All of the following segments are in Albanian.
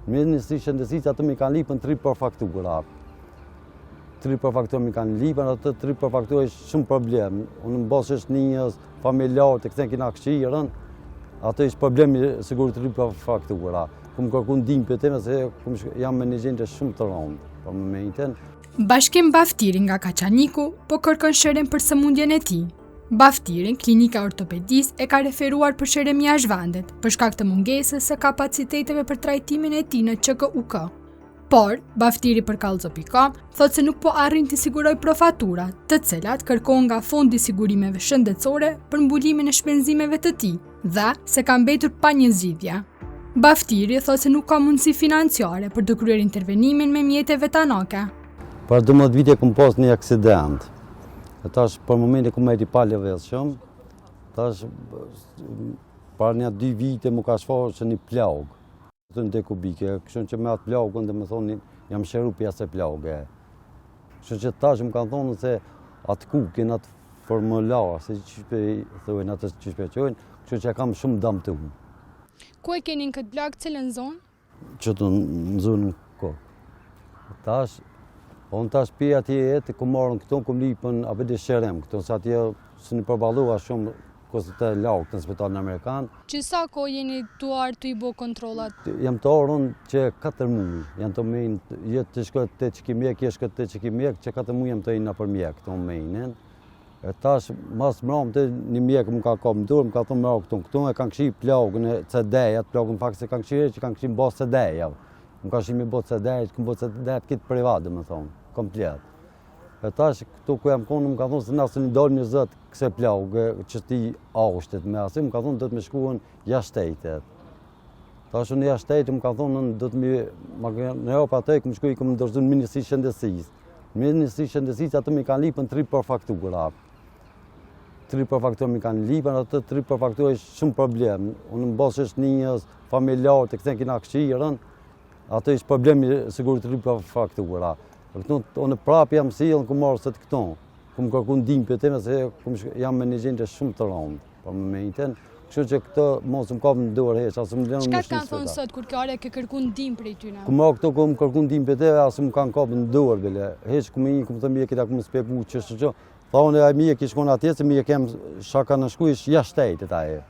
Ministri Shëndetësisë atë mi kanë lipën 3 për faktura. 3 për faktura mi kanë lipën, atë 3 për faktura është shumë problem. Unë në bosë është njës familjarë të këthen kina këshirën, atë është problemi sigur 3 për faktura. Këmë kërku ndim për teme se jam me një gjendje shumë të rëndë për momentin. Bashkim Baftiri nga Kaçaniku po kërkon shërim për sëmundjen e tij. Baftirin, klinika ortopedis e ka referuar për shërimi jashtë vendet, për shkak të mungesës së kapaciteteve për trajtimin e tij në QKUK. Por, Baftiri për Kallzo.com thotë se nuk po arrin të sigurojë profatura, të cilat kërkon nga Fondi i Sigurimeve Shëndetësore për mbulimin e shpenzimeve të tij, dhe se ka mbetur pa një zgjidhje. Baftiri thotë se nuk ka mundësi financiare për të kryer intervenimin me mjete vetanake. Për 12 vite kom pas një aksident. Tash për momentin ku më jeti pa lëvizshëm, tash para një 2 vite më ka shfaqur një plagë. Të dekubike, kështu që me atë plagën dhe më thonin jam shëru pjesë e plagë. Kështu që tash më kanë thonë se atë kukin, atë formular, se ç'pe thonë atë ç'pe thonë, kështu që kam shumë dëmtuar. Ku e keni në këtë plagë, cilën zonë? Që në zonën ko. Unë tash pi atje jetë, ku marrën këto, ku lipën apo dhe shërem këto, sa atje së një përballua shumë kosë të laukë në spitalin Amerikan. Që sa ko jeni tuar të i bo kontrolat? Jam të orën që 4 muaj, janë të mejnë, jetë të shkët të që ki mjek, jetë shkët të që ki mjek, që 4 muaj jam të inë për mjek, të mejnë. Tash, mas mram të një mjek më ka kapë më durë, më ka thonë mërë këtu, e kanë këshi plagën e CD-jat, plagën fakt se kanë këshirë që kanë këshi më bas CD-ja. Më ka shimi bo CD-jat, këmë bo CD-jat kitë privat, më thonë, komplet. Tash, këtu ku jam konë, më ka thonë se nësë një dalë 20 këse plagë, që ti aushtet me asim, më ka thonë do të me shkuën jashtejtet. Tash, unë jashtejtet, më ka thonë do të në Europë atë, këmë shkuj, këmë ndërzu në Ministri Shëndetësisë. Ministri Shëndetësisë atë mi kanë lipën 3 për faktura. 3 për faktura mi kanë lipën, atë 3 për faktura është shumë problem. Unë në basë është njës familjarë të këthen kina këshirën, atë është problemi sigur 3 për faktura. Unë prapë jam silën ku marrë së të këto, ku më kërku ndim për teme se jam me një gjendje shumë të rëndë për momentin. Kështu që këtë mos më kapë në dorë heq, asë më lënë më shka kanë thonë sot kur kjo are ke kërku ndim për i tyne? Ku marrë këto ku më kërku ndim për teme, asë më kanë kapë në dorë bile. Heq ku më një, ku më të mje kita ku më spepu që. Tha unë e mje ki shkon atje, se mje kem shaka në shku ish jashtejtet aje.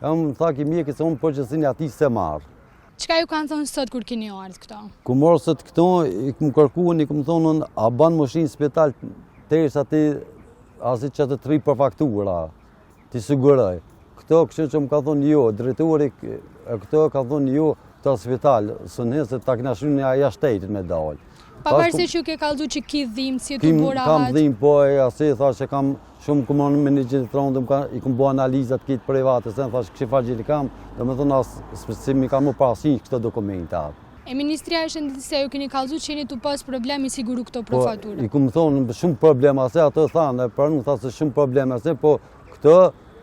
Më tha ki mje ki se unë përgjësin ati se marrë. Qka ju kanë thonë sot kur keni ardhë këto? Ku marrë sot këto, i këmë kërkuën, i këmë thonë, a banë më shinë spital të ishë ati, asi që të 3 për faktura, ti siguroj. Këto kështu që më ka thonë jo, drejtori këto ka thonë jo të spital, së nëse se ta kina shrinë a jashtejtit me dalë. Pavarësisht që ke kallëzu që ki dhimë, si e të bora haqë? Kam dhimë, po e asi, thash që kam shumë këmonë me një gjithë të rondë, i këmë bo analizat kitë private, se në thash kështë fargjit i kam, dhe me thonë asë si mi ka më parasin këto dokumentat. E Ministria e Shëndetësisë ju keni kallëzu që jeni të pas problemi siguru këto profatura? Po, i këmë thonë shumë probleme, ase atë thanë, për në thasë shumë probleme, ase, po këtë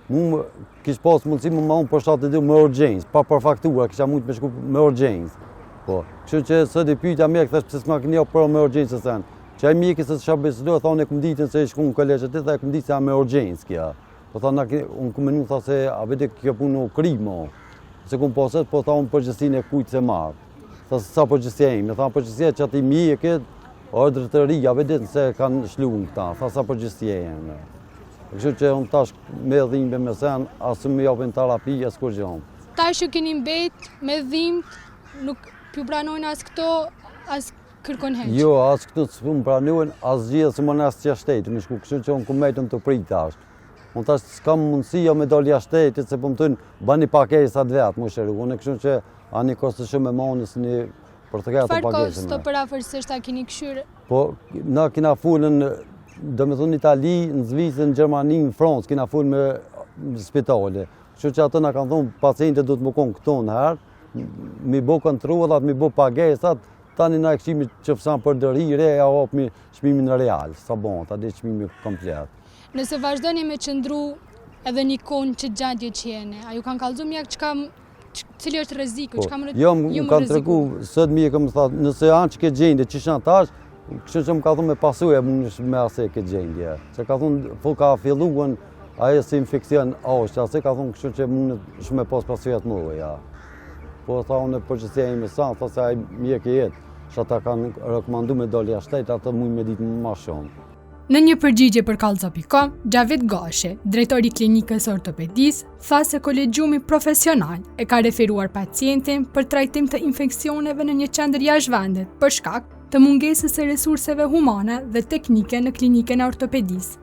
mu kishë pasë mundësi më unë për 72 me urgjens, pa për faktura, kisha mundë me shku me urgjens. Po, kështu që së di pyjtja mjek, thash pëse s'ma kënja për me urgjensë të sen. Që e mjeki se s'ka besudo, thonë e këmë ditën se i shku në kolegët të dhe e këmë ditë se a me urgjensë kja. Po thonë, unë këmë menu, tha se a vete kjo punë u krimo. Se këmë poset, po tha unë përgjësin e kujtë se marë. Tha se sa përgjësia ime, tha përgjësia që ati mjeket, ordrë të ri, a vete se kanë shlu në këta, tha sa përgjësia ime. Kështu që unë tash me dhimbje me sen, asë me japin terapi, asë kur gjom. Tash ju keni mbet me dhimbë, nuk ju pranojnë as këto, as kërkon heq? Jo, as këto të më pranojnë, as gjithë se më nësë që jashtetë, me shku, kështu që unë kumetën të pritë tash. Unë tash s'kam mundësia me dollë jashtetë, se po më tënë, bani pakesat vetë, më shëru. Unë kështu që ani kostë shumë e monës një për të këtë pakesën. Çfarë kostë për afërsisht a keni këshyrë? Po, na kina fullën, do me thonë Itali, në Zvicë, në Gjermani, në Francë, kina fullë me spitale. Kështu që atë na kanë thonë, pacientët du të më konë këto në herë, mi bo kontrolat, mi bo pagesat, tani na e këshimi që fësan për dërhire, ja hapë shmimin real, sa bon, ta di shmimi komplet. Nëse vazhdoni me qëndru edhe një konë që gjatje që jene, a ju kanë kallëzu mjek cili është reziku, që kam rëziku? Jo, më kanë treku, sot mjek më thot, nëse anë që ke gjendje, që shanë tash, kështu që më ka thunë me pasuje me ase ke gjendje. Që ka thunë, ka filluën, aje si infekcion ashtë, ase ka thunë kështu që më shme pas pasujat më, ja. po tha unë përgjithësia ime sa, tha se ai mjek e jetë, që ata kanë rekomandu me doli jashtë, ata mujnë me ditë më shumë. Në një përgjigje për Kallxo.com, Xhavet Gashi, drejtori i klinikës ortopedisë, tha se kolegjiumi profesional e ka referuar pacientin për trajtim të infeksioneve në një qendër jashtëvendit për shkak të mungesës së resurseve humane dhe teknike në klinikën e ortopedisë.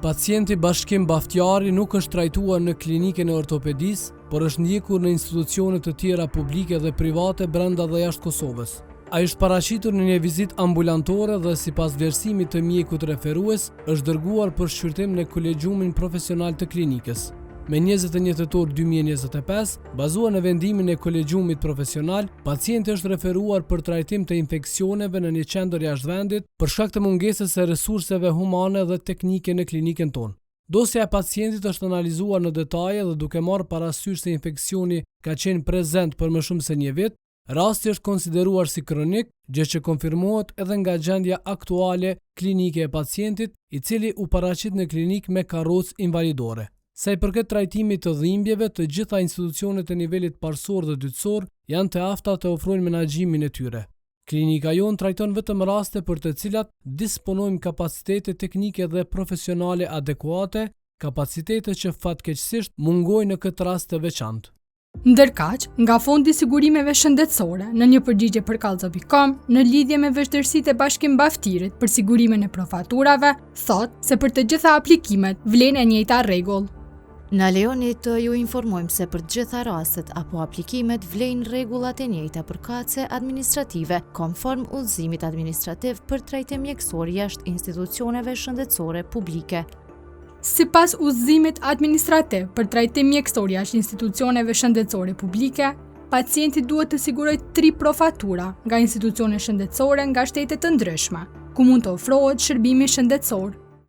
Pacienti Bashkim Baftjari nuk është trajtuar në klinikën e ortopedisë, por është ndjekur në institucione të tjera publike dhe private brenda dhe jashtë Kosovës. Ai është paraqitur në një vizitë ambulantore dhe sipas vlerësimit të mjekut referues, është dërguar për shqyrtim në kolegjiumin profesional të klinikës. Me 21 tetor 2025, bazuar në vendimin e kolegjiumit profesional, pacienti është referuar për trajtim të infeksioneve në një qendër jashtëvendit për shkak të mungesës së resurseve humane dhe teknike në klinikën tonë. Dosja e pacientit është analizuar në detaje dhe duke marrë parasysh se infeksioni ka qenë prezent për më shumë se një vit, rasti është konsideruar si kronik, gjë që konfirmohet edhe nga gjendja aktuale klinike e pacientit, i cili u paraqit në klinik me karrocë invalidore. Sa i përket trajtimit të dhimbjeve, të gjitha institucionet e nivelit parësor dhe dytësor janë të afta të ofrojnë menaxhimin e tyre. Klinika jonë trajton vetëm raste për të cilat disponojmë kapacitete teknike dhe profesionale adekuate, kapacitete që fatkeqësisht mungojnë në këtë rast të veçantë. Ndërkaq, nga Fondi i Sigurimeve Shëndetësore, në një përgjigje për Kallxo.com, në lidhje me vështirësitë e Bashkim Baftirit për sigurimin e profaturave, thotë se për të gjitha aplikimet vlen e njëjta rregull. Na lejoni të ju informojmë se për të gjitha rastet apo aplikimet vlen rregullat e njëjta përkatëse administrative, konform udhëzimit administrativ për trajtim mjekësor jashtë institucioneve shëndetësore publike. Sipas udhëzimit administrativ për trajtim mjekësor jashtë institucioneve shëndetësore publike, pacienti duhet të sigurojë 3 profatura nga institucione shëndetësore nga shtete të ndryshme, ku mund të ofrohet shërbimi shëndetësor